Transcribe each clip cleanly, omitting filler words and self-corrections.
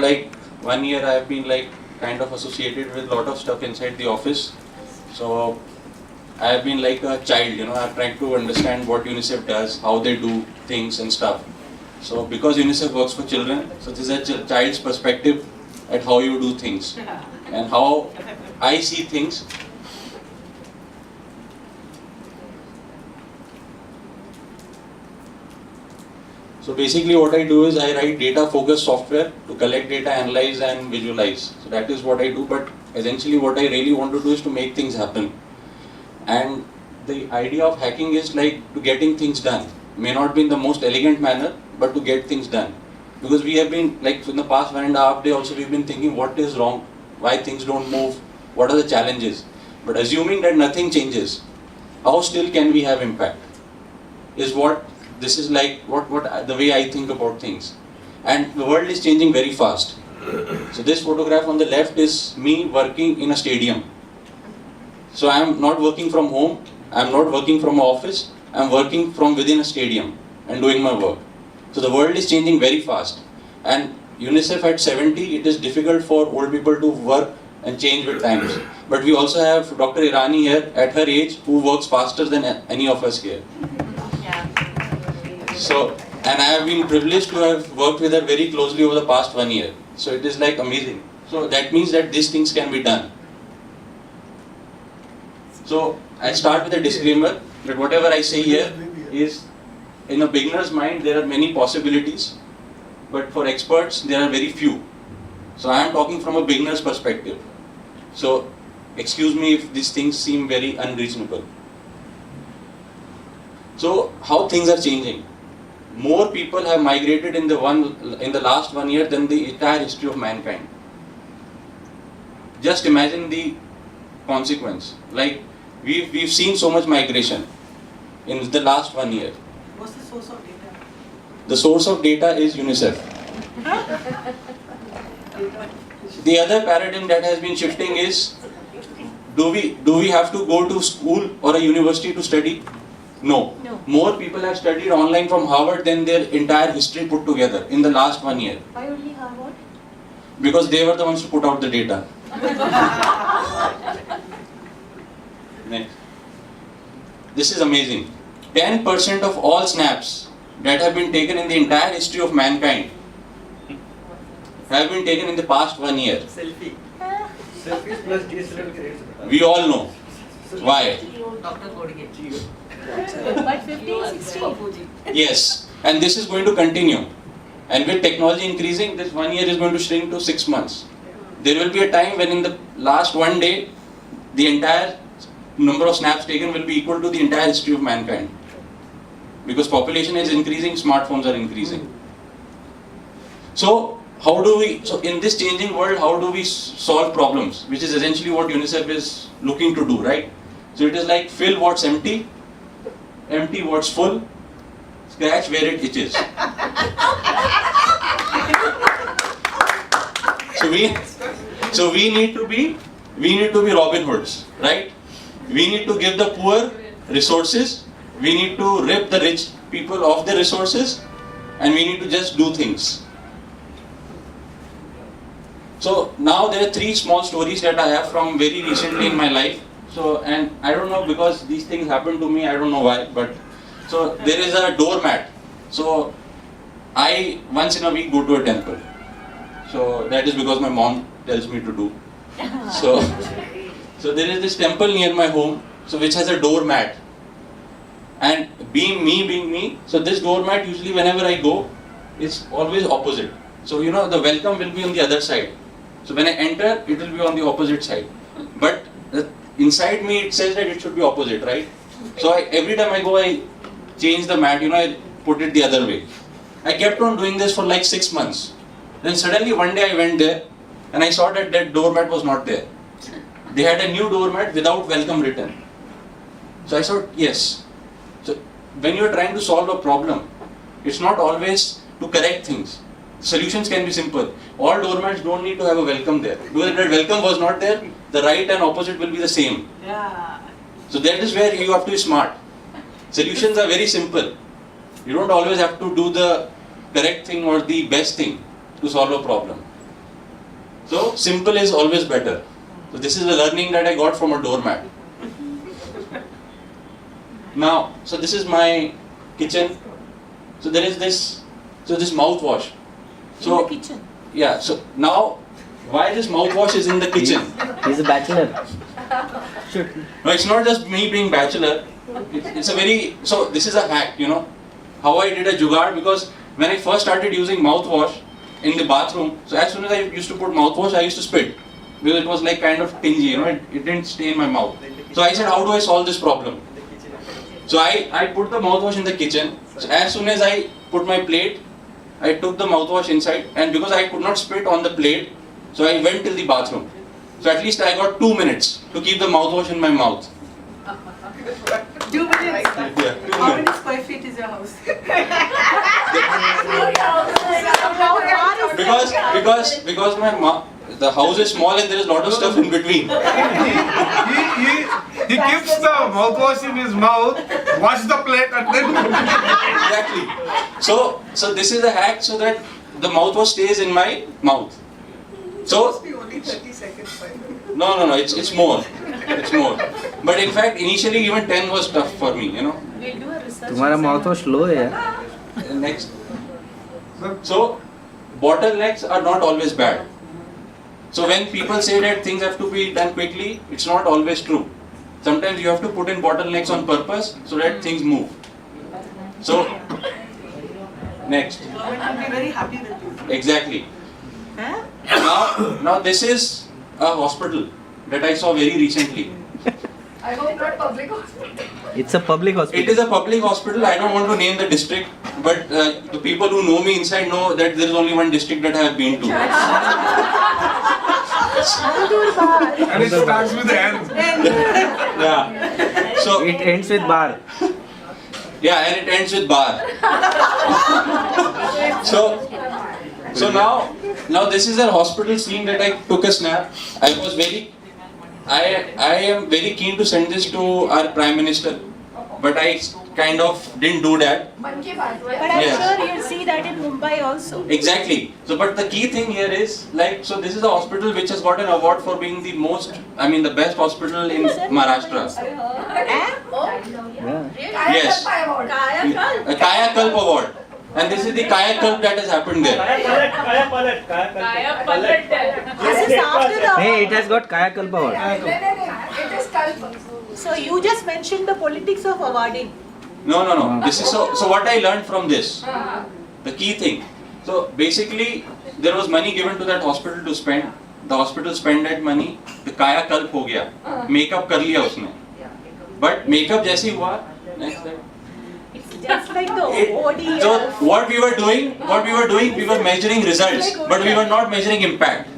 like 1 year I have been like kind of associated with a lot of stuff inside the office. So I have been like a child, I'm trying to understand what UNICEF does, how they do things and stuff. So because UNICEF works for children, so this is a child's perspective at how you do things and how I see things. So basically what I do is I write data focused software to collect data, analyze and visualize. So that is what I do, but essentially what I really want to do is to make things happen. And the idea of hacking is like to getting things done. May not be in the most elegant manner, but to get things done. Because we have been, like in the past 1.5 days also, we've been thinking what is wrong, why things don't move, what are the challenges. But assuming that nothing changes, how still can we have impact? Is what this is like, what the way I think about things. And the world is changing very fast. So this photograph on the left is me working in a stadium. So I am not working from home, I am not working from office, I am working from within a stadium and doing my work. So the world is changing very fast. And UNICEF at 70, it is difficult for old people to work and change with times. But we also have Dr. Irani here at her age who works faster than any of us here. So, and I have been privileged to have worked with her very closely over the past 1 year. So it is like amazing. So that means that these things can be done. So I start with a disclaimer that whatever I say here is in a beginner's mind there are many possibilities, but for experts there are very few. So I am talking from a beginner's perspective. So excuse me if these things seem very unreasonable. So how things are changing? More people have migrated in the last 1 year than the entire history of mankind. Just imagine the consequence. Like we've seen so much migration in the last 1 year. What's the source of data? The source of data is UNICEF. The other paradigm that has been shifting is, do we have to go to school or a university to study? No. More people have studied online from Harvard than their entire history put together in the last 1 year. Why only Harvard? Because they were the ones to put out the data. Next. This is amazing. 10% of all snaps that have been taken in the entire history of mankind have been taken in the past 1 year. Selfie. Selfies plus DSLR creates. We all know. Why? But 15, 16. Yes. And this is going to continue. And with technology increasing, this 1 year is going to shrink to 6 months. There will be a time when in the last 1 day, the entire number of snaps taken will be equal to the entire history of mankind. Because population is increasing, smartphones are increasing. So in this changing world, how do we solve problems? Which is essentially what UNICEF is looking to do, right? So it is like fill what's empty, empty what's full, scratch where it itches. So we need to be Robin Hoods, right? We need to give the poor resources, we need to rip the rich people of the resources, and we need to just do things. So now there are 3 small stories that I have from very recently in my life. So, and I don't know, because these things happen to me, I don't know why, but so there is a doormat. So I once in a week go to a temple. So that is because my mom tells me to do. So there is this temple near my home, so which has a doormat. And being me, so this doormat usually whenever I go, it's always opposite. So the welcome will be on the other side. So when I enter, it will be on the opposite side. But inside me it says that it should be opposite, right? So every time I go, I change the mat, I put it the other way. I kept on doing this for like 6 months. Then suddenly one day I went there and I saw that that doormat was not there. They had a new doormat without welcome written. So I thought, yes. So when you are trying to solve a problem, it's not always to correct things. Solutions can be simple. All doormats don't need to have a welcome there. Because if that welcome was not there, the right and opposite will be the same. Yeah. So that is where you have to be smart. Solutions are very simple. You don't always have to do the correct thing or the best thing to solve a problem. So simple is always better. So this is the learning that I got from a doormat. Now, so this is my kitchen. So there is this mouthwash. So In the kitchen. yeah. So now, why this mouthwash is in the kitchen? He's a bachelor. No, it's not just me being bachelor. It's a very, so this is a hack, you know, how I did a jugaad, because when I first started using mouthwash in the bathroom, so as soon as I used to put mouthwash, I used to spit, because it was like kind of tingy, you know, it didn't stay in my mouth. So I said, how do I solve this problem? So I put the mouthwash in the kitchen. So as soon as I put my plate, I took the mouthwash inside, and because I could not spit on the plate, so I went till the bathroom. So at least I got 2 minutes to keep the mouthwash in my mouth. 2 minutes. Yeah, 2 How many minutes. square feet is your house? Because the house is small and there is a lot of stuff in between. He keeps the mouthwash in his mouth, wash the plate and then... Exactly. So this is a hack so that the mouthwash stays in my mouth. So Be only 30 seconds. no, it's more. It's more. But in fact, initially even 10 was tough for me, you know. We'll do a research. तुम्हारा mouthwash slow है यार. Next. So bottlenecks are not always bad. So when people say that things have to be done quickly, it's not always true. Sometimes you have to put in bottlenecks on purpose so that things move. So next. Government will be very happy with you. Exactly. Huh? Now this is a hospital that I saw very recently. I hope not public hospital. It's a public hospital. It is a public hospital. I don't want to name the district, but the people who know me inside know that there is only one district that I have been to. And it starts with the N. Yeah. So It ends with bar. yeah, and it ends with bar. So now this is a hospital scene that I took a snap. I am very keen to send this to our Prime Minister, but I kind of didn't do that. Man ki baat. But I'm Yes. sure you'll see that in Mumbai also. Exactly. So, but the key thing here is like, so this is a hospital which has got an award for being the best hospital in Maharashtra. Yeah. Yes. A Kaya Kalp award. And this is the Kaya Kalp that has happened there. This is after the Hey, it has got Kaya Kalpa award. It is kalp. So you just mentioned the politics of awarding. No. This is so what I learned from this. The key thing. So basically, there was money given to that hospital to spend. The hospital spent that money. The Kaya Kalp हो गया. Makeup कर लिया उसने. But makeup जैसे ही हुआ. Next step. It's just like the OD. So what we were doing, we were measuring results, but we were not measuring impact.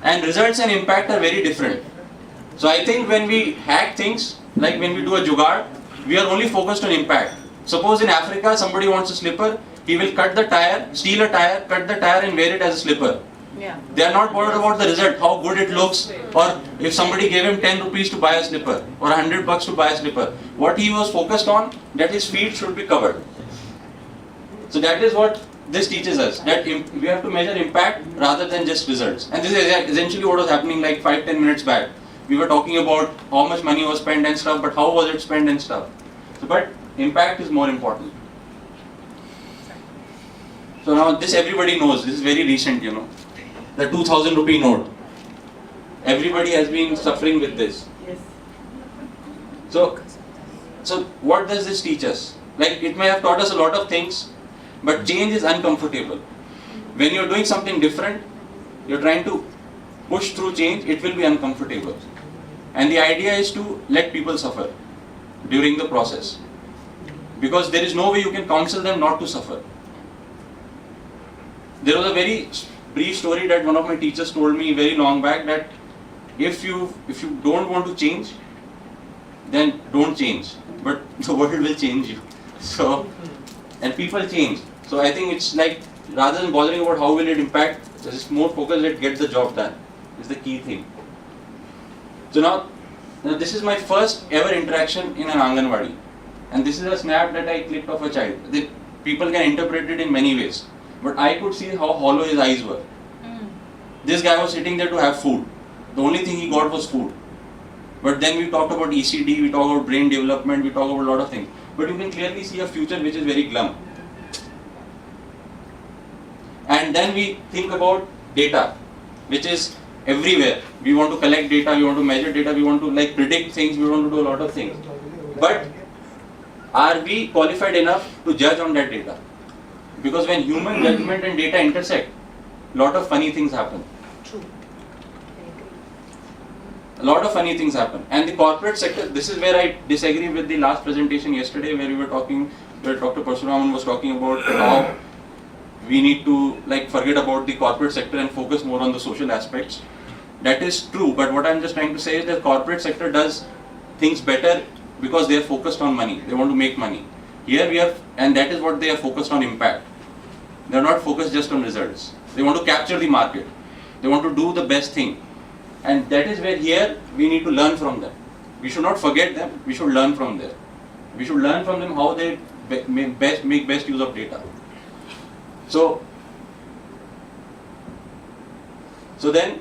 And results and impact are very different. So I think when we hack things, like when we do a jugaad, we are only focused on impact. Suppose in Africa somebody wants a slipper, he will cut the tire, steal a tire, cut the tire and wear it as a slipper. Yeah. They are not bothered about the result, how good it looks, or if somebody gave him 10 rupees to buy a slipper, or 100 bucks to buy a slipper. What he was focused on, that his feet should be covered. So that is what this teaches us, that we have to measure impact rather than just results. And this is essentially what was happening like 5-10 minutes back. We were talking about how much money was spent and stuff, but how was it spent and stuff. So, but impact is more important. So now this everybody knows, this is very recent, you know. The 2000 rupee note. Everybody has been suffering with this. Yes. So what does this teach us? Like, it may have taught us a lot of things, but change is uncomfortable. When you're doing something different, you're trying to push through change, it will be uncomfortable. And the idea is to let people suffer during the process. Because there is no way you can counsel them not to suffer. There was a very brief story that one of my teachers told me very long back, that if you don't want to change, then don't change. But the world will change you. So, and people change. So I think it's like, rather than bothering about how will it impact, just more focus, let's get the job done. Is the key thing. So now this is my first ever interaction in an Anganwadi. And this is a snap that I clicked of a child. People can interpret it in many ways. But I could see how hollow his eyes were. this guy was sitting there to have food. The only thing he got was food. But then we talked about ECD, we talked about brain development, we talked about a lot of things. But you can clearly see a future which is very glum. And then we think about data, which is everywhere. We want to collect data, we want to measure data, we want to like predict things, we want to do a lot of things. But are we qualified enough to judge on that data? Because when human judgment and data intersect, a lot of funny things happen. True. A lot of funny things happen. And the corporate sector, this is where I disagree with the last presentation yesterday where we were talking, where Dr. Parshuraman was talking about how we need to like forget about the corporate sector and focus more on the social aspects. That is true, but what I'm just trying to say is that corporate sector does things better because they are focused on money. They want to make money. Here we have, and that is what they are focused on, impact. They are not focused just on results. They want to capture the market. They want to do the best thing. And that is where here we need to learn from them. We should not forget them, we should learn from them. We should learn from them how they make best use of data. So then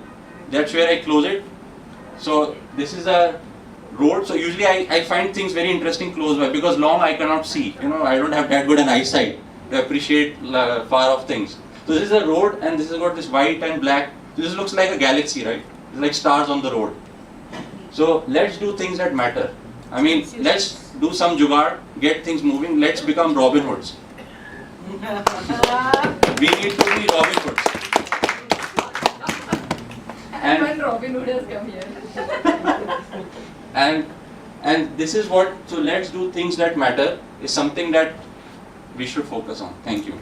that's where I close it. So this is a road. So usually I find things very interesting close by because long I cannot see. I don't have that good an eyesight to appreciate far off things. So this is a road and this has got this white and black. This looks like a galaxy, right? It's like stars on the road. So let's do things that matter. I mean, let's do some jugaad, get things moving. Let's become Robin Hoods. We need to be Robin Hoods. And when Robin Hood has come here. And this is what, so let's do things that matter is something that we should focus on. Thank you.